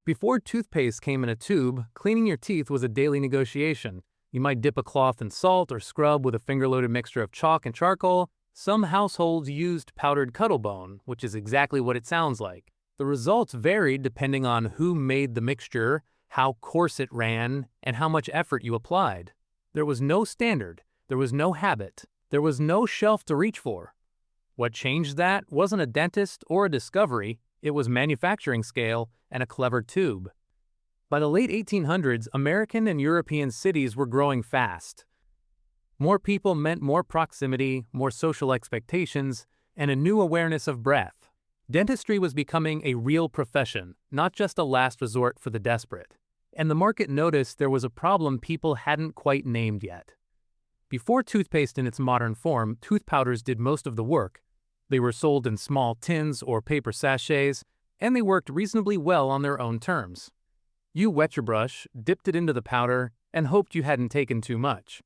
Before toothpaste came in a tube, cleaning your teeth was a daily negotiation. You might dip a cloth in salt or scrub with a finger-loaded mixture of chalk and charcoal. Some households used powdered cuttlebone, which is exactly what it sounds like. The results varied depending on who made the mixture, how coarse it ran, and how much effort you applied. There was no standard, there was no habit, there was no shelf to reach for. What changed that wasn't a dentist or a discovery, it was manufacturing scale and a clever tube. By the late 1800s, American and European cities were growing fast. More people meant more proximity, more social expectations, and a new awareness of breath. Dentistry was becoming a real profession, not just a last resort for the desperate. And the market noticed there was a problem people hadn't quite named yet. Before toothpaste in its modern form, tooth powders did most of the work. They were sold in small tins or paper sachets, and they worked reasonably well on their own terms. You wet your brush, dipped it into the powder, and hoped you hadn't taken too much.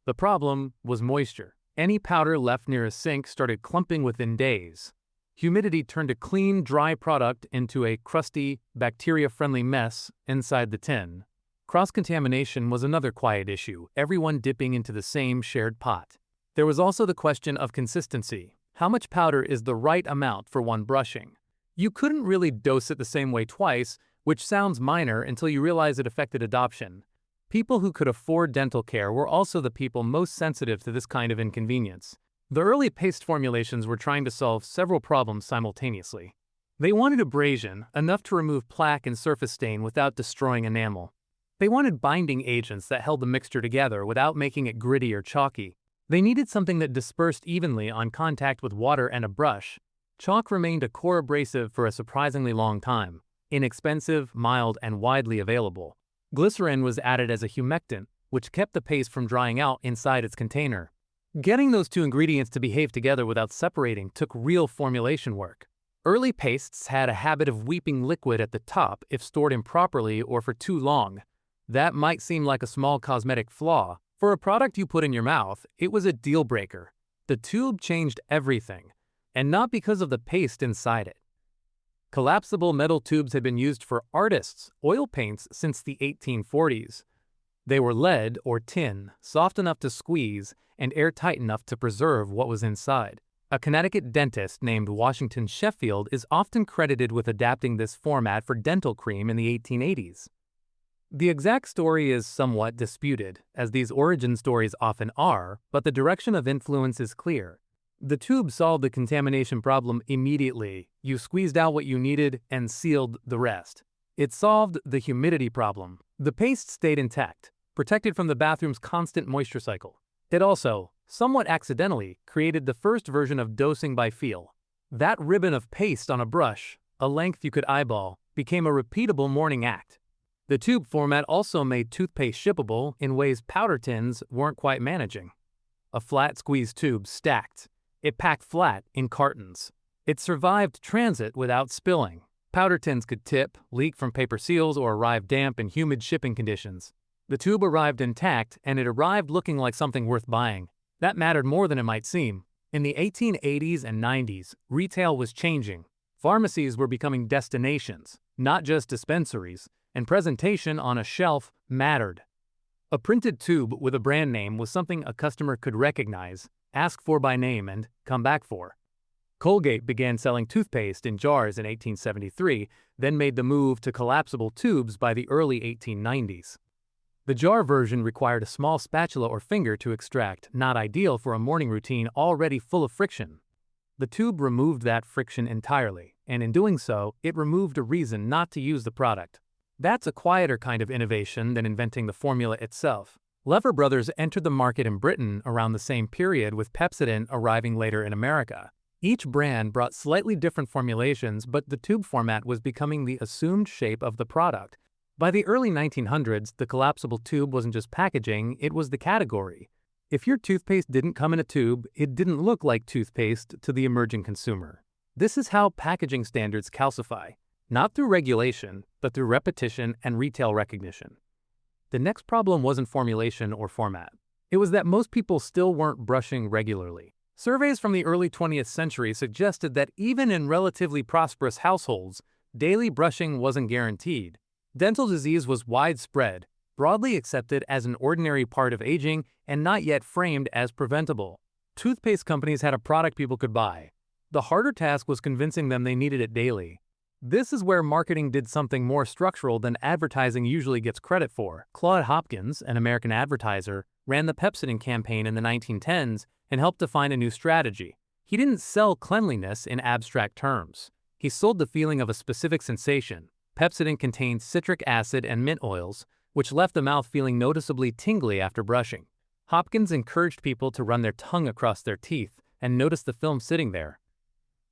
The problem was moisture. Any powder left near a sink started clumping within days. Humidity turned a clean, dry product into a crusty, bacteria-friendly mess inside the tin. Cross-contamination was another quiet issue, everyone dipping into the same shared pot. There was also the question of consistency. How much powder is the right amount for one brushing? You couldn't really dose it the same way twice, which sounds minor until you realize it affected adoption. People who could afford dental care were also the people most sensitive to this kind of inconvenience. The early paste formulations were trying to solve several problems simultaneously. They wanted abrasion, enough to remove plaque and surface stain without destroying enamel. They wanted binding agents that held the mixture together without making it gritty or chalky. They needed something that dispersed evenly on contact with water and a brush. Chalk remained a core abrasive for a surprisingly long time, inexpensive, mild, and widely available. Glycerin was added as a humectant, which kept the paste from drying out inside its container. Getting those two ingredients to behave together without separating took real formulation work. Early pastes had a habit of weeping liquid at the top if stored improperly or for too long. That might seem like a small cosmetic flaw. For a product you put in your mouth, it was a deal breaker. The tube changed everything, and not because of the paste inside it. Collapsible metal tubes had been used for artists' oil paints since the 1840s. They were lead or tin, soft enough to squeeze, and airtight enough to preserve what was inside. A Connecticut dentist named Washington Sheffield is often credited with adapting this format for dental cream in the 1880s. The exact story is somewhat disputed, as these origin stories often are, but the direction of influence is clear. The tube solved the contamination problem immediately. You squeezed out what you needed and sealed the rest. It solved the humidity problem. The paste stayed intact, protected from the bathroom's constant moisture cycle. It also, somewhat accidentally, created the first version of dosing by feel. That ribbon of paste on a brush, a length you could eyeball, became a repeatable morning act. The tube format also made toothpaste shippable in ways powder tins weren't quite managing. A flat squeeze tube stacked. It packed flat in cartons. It survived transit without spilling. Powder tins could tip, leak from paper seals, or arrive damp in humid shipping conditions. The tube arrived intact, and it arrived looking like something worth buying. That mattered more than it might seem. In the 1880s and 90s, retail was changing. Pharmacies were becoming destinations, not just dispensaries, and presentation on a shelf mattered. A printed tube with a brand name was something a customer could recognize, ask for by name, and come back for. Colgate began selling toothpaste in jars in 1873, then made the move to collapsible tubes by the early 1890s. The jar version required a small spatula or finger to extract, not ideal for a morning routine already full of friction. The tube removed that friction entirely, and in doing so, it removed a reason not to use the product. That's a quieter kind of innovation than inventing the formula itself. Lever Brothers entered the market in Britain around the same period, with Pepsodent arriving later in America. Each brand brought slightly different formulations, but the tube format was becoming the assumed shape of the product. By the early 1900s, the collapsible tube wasn't just packaging, it was the category. If your toothpaste didn't come in a tube, it didn't look like toothpaste to the emerging consumer. This is how packaging standards calcify. Not through regulation, but through repetition and retail recognition. The next problem wasn't formulation or format. It was that most people still weren't brushing regularly. Surveys from the early 20th century suggested that even in relatively prosperous households, daily brushing wasn't guaranteed. Dental disease was widespread, broadly accepted as an ordinary part of aging and not yet framed as preventable. Toothpaste companies had a product people could buy. The harder task was convincing them they needed it daily. This is where marketing did something more structural than advertising usually gets credit for. Claude Hopkins, an American advertiser, ran the Pepsodent campaign in the 1910s and helped define a new strategy. He didn't sell cleanliness in abstract terms. He sold the feeling of a specific sensation. Pepsodent contained citric acid and mint oils, which left the mouth feeling noticeably tingly after brushing. Hopkins encouraged people to run their tongue across their teeth and notice the film sitting there.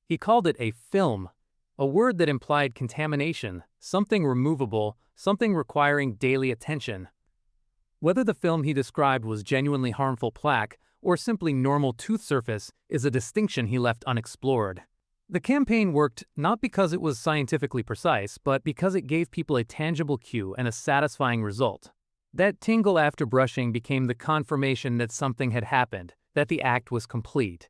He called it a film, a word that implied contamination, something removable, something requiring daily attention. Whether the film he described was genuinely harmful plaque or simply normal tooth surface is a distinction he left unexplored. The campaign worked not because it was scientifically precise, but because it gave people a tangible cue and a satisfying result. That tingle after brushing became the confirmation that something had happened, that the act was complete.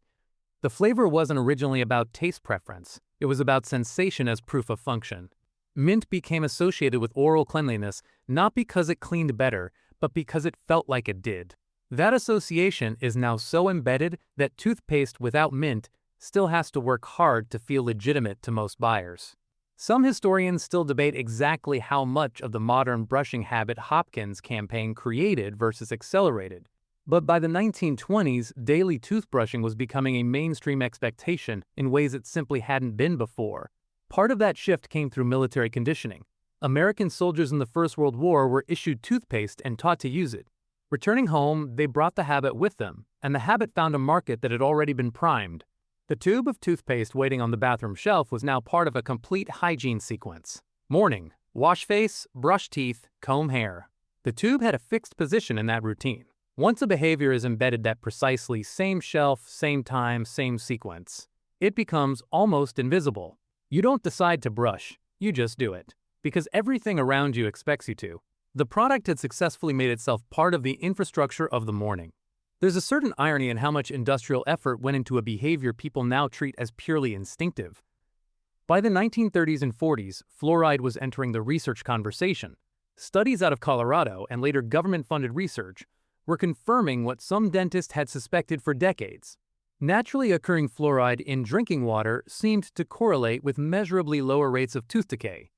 The flavor wasn't originally about taste preference. It was about sensation as proof of function. Mint became associated with oral cleanliness not because it cleaned better, but because it felt like it did. That association is now so embedded that toothpaste without mint still has to work hard to feel legitimate to most buyers. Some historians still debate exactly how much of the modern brushing habit Hopkins' campaign created versus accelerated. But by the 1920s, daily toothbrushing was becoming a mainstream expectation in ways it simply hadn't been before. Part of that shift came through military conditioning. American soldiers in the First World War were issued toothpaste and taught to use it. Returning home, they brought the habit with them, and the habit found a market that had already been primed. The tube of toothpaste waiting on the bathroom shelf was now part of a complete hygiene sequence. Morning, wash face, brush teeth, comb hair. The tube had a fixed position in that routine. Once a behavior is embedded that precisely same shelf, same time, same sequence, it becomes almost invisible. You don't decide to brush, you just do it, because everything around you expects you to. The product had successfully made itself part of the infrastructure of the morning. There's a certain irony in how much industrial effort went into a behavior people now treat as purely instinctive. By the 1930s and 40s, fluoride was entering the research conversation. Studies out of Colorado and later government-funded research were confirming what some dentists had suspected for decades. Naturally occurring fluoride in drinking water seemed to correlate with measurably lower rates of tooth decay.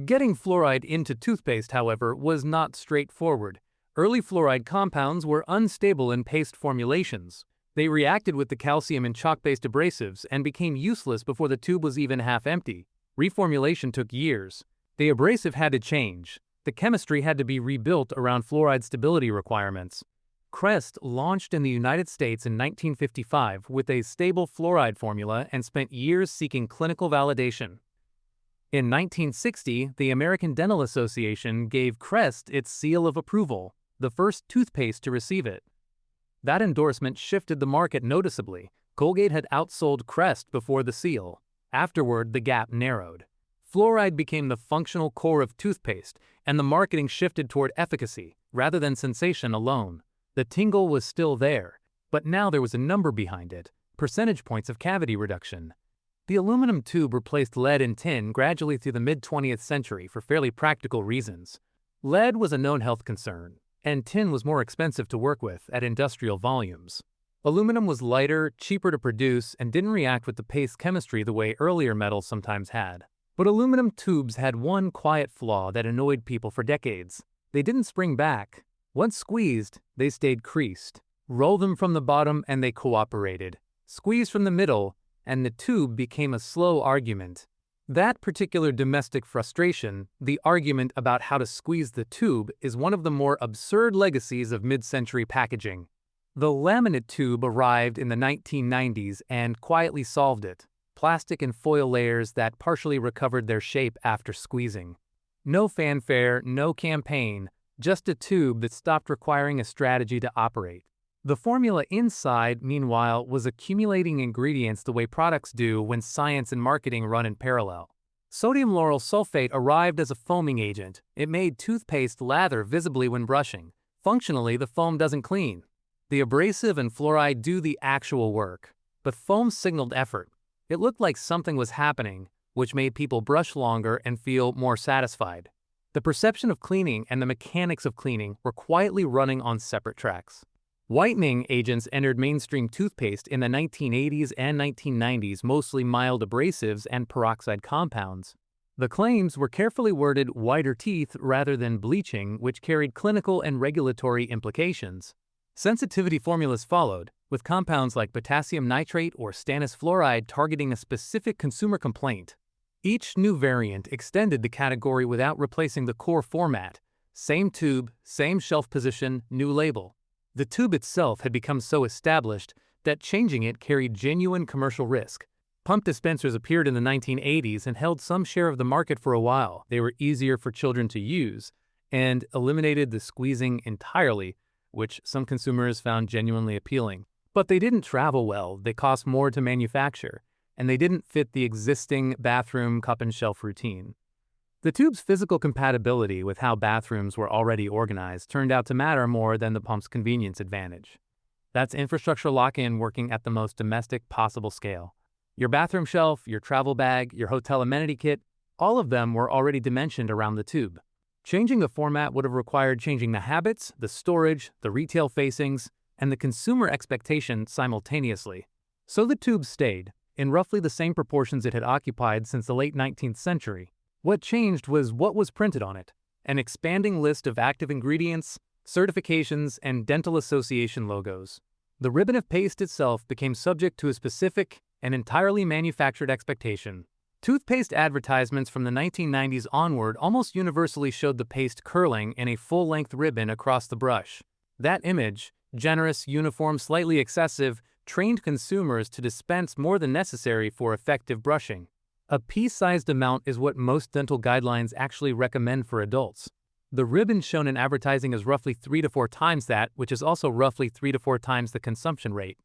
Getting fluoride into toothpaste, however, was not straightforward. Early fluoride compounds were unstable in paste formulations. They reacted with the calcium in chalk-based abrasives and became useless before the tube was even half empty. Reformulation took years. The abrasive had to change. The chemistry had to be rebuilt around fluoride stability requirements. Crest launched in the United States in 1955 with a stable fluoride formula and spent years seeking clinical validation. In 1960, the American Dental Association gave Crest its seal of approval, the first toothpaste to receive it. That endorsement shifted the market noticeably. Colgate had outsold Crest before the seal. Afterward, the gap narrowed. Fluoride became the functional core of toothpaste, and the marketing shifted toward efficacy, rather than sensation alone. The tingle was still there, but now there was a number behind it, percentage points of cavity reduction. The aluminum tube replaced lead and tin gradually through the mid-20th century for fairly practical reasons. Lead was a known health concern, and tin was more expensive to work with at industrial volumes. Aluminum was lighter, cheaper to produce, and didn't react with the paste chemistry the way earlier metals sometimes had. But aluminum tubes had one quiet flaw that annoyed people for decades. They didn't spring back. Once squeezed, they stayed creased. Roll them from the bottom and they cooperated. Squeeze from the middle, and the tube became a slow argument. That particular domestic frustration, the argument about how to squeeze the tube, is one of the more absurd legacies of mid-century packaging. The laminate tube arrived in the 1990s and quietly solved it. Plastic and foil layers that partially recovered their shape after squeezing. No fanfare, no campaign, just a tube that stopped requiring a strategy to operate. The formula inside, meanwhile, was accumulating ingredients the way products do when science and marketing run in parallel. Sodium lauryl sulfate arrived as a foaming agent. It made toothpaste lather visibly when brushing. Functionally, the foam doesn't clean. The abrasive and fluoride do the actual work. But foam signaled effort. It looked like something was happening, which made people brush longer and feel more satisfied. The perception of cleaning and the mechanics of cleaning were quietly running on separate tracks. Whitening agents entered mainstream toothpaste in the 1980s and 1990s, mostly mild abrasives and peroxide compounds. The claims were carefully worded whiter teeth rather than bleaching, which carried clinical and regulatory implications. Sensitivity formulas followed, with compounds like potassium nitrate or stannous fluoride targeting a specific consumer complaint. Each new variant extended the category without replacing the core format. Same tube, same shelf position, new label. The tube itself had become so established that changing it carried genuine commercial risk. Pump dispensers appeared in the 1980s and held some share of the market for a while. They were easier for children to use and eliminated the squeezing entirely, which some consumers found genuinely appealing. But they didn't travel well, they cost more to manufacture, and they didn't fit the existing bathroom cup-and-shelf routine. The tube's physical compatibility with how bathrooms were already organized turned out to matter more than the pump's convenience advantage. That's infrastructure lock-in working at the most domestic possible scale. Your bathroom shelf, your travel bag, your hotel amenity kit, all of them were already dimensioned around the tube. Changing the format would have required changing the habits, the storage, the retail facings, and the consumer expectation simultaneously. So the tube stayed, in roughly the same proportions it had occupied since the late 19th century. What changed was what was printed on it: an expanding list of active ingredients, certifications, and dental association logos. The ribbon of paste itself became subject to a specific and entirely manufactured expectation. Toothpaste advertisements from the 1990s onward almost universally showed the paste curling in a full-length ribbon across the brush. That image, generous, uniform, slightly excessive, trained consumers to dispense more than necessary for effective brushing. A pea-sized amount is what most dental guidelines actually recommend for adults. The ribbon shown in advertising is roughly 3 to 4 times that, which is also roughly 3 to 4 times the consumption rate.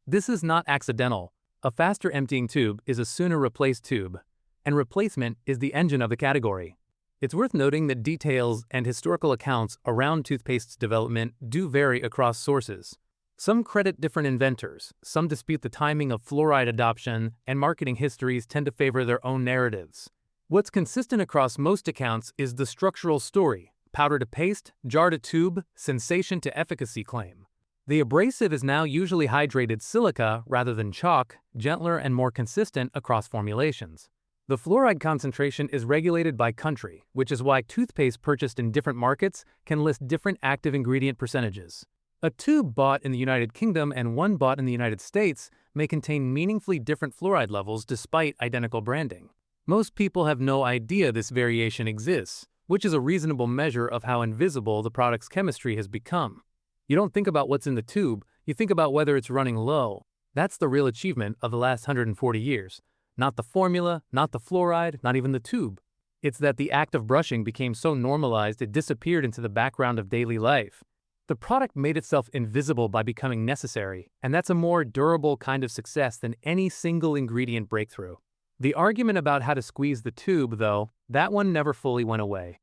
This is not accidental. A faster emptying tube is a sooner replaced tube, and replacement is the engine of the category. It's worth noting that details and historical accounts around toothpaste's development do vary across sources. Some credit different inventors, some dispute the timing of fluoride adoption, and marketing histories tend to favor their own narratives. What's consistent across most accounts is the structural story: powder to paste, jar to tube, sensation to efficacy claim. The abrasive is now usually hydrated silica rather than chalk, gentler and more consistent across formulations. The fluoride concentration is regulated by country, which is why toothpaste purchased in different markets can list different active ingredient percentages. A tube bought in the United Kingdom and one bought in the United States may contain meaningfully different fluoride levels despite identical branding. Most people have no idea this variation exists, which is a reasonable measure of how invisible the product's chemistry has become. You don't think about what's in the tube, you think about whether it's running low. That's the real achievement of the last 140 years. Not the formula, not the fluoride, not even the tube. It's that the act of brushing became so normalized it disappeared into the background of daily life. The product made itself invisible by becoming necessary, and that's a more durable kind of success than any single ingredient breakthrough. The argument about how to squeeze the tube, though, that one never fully went away.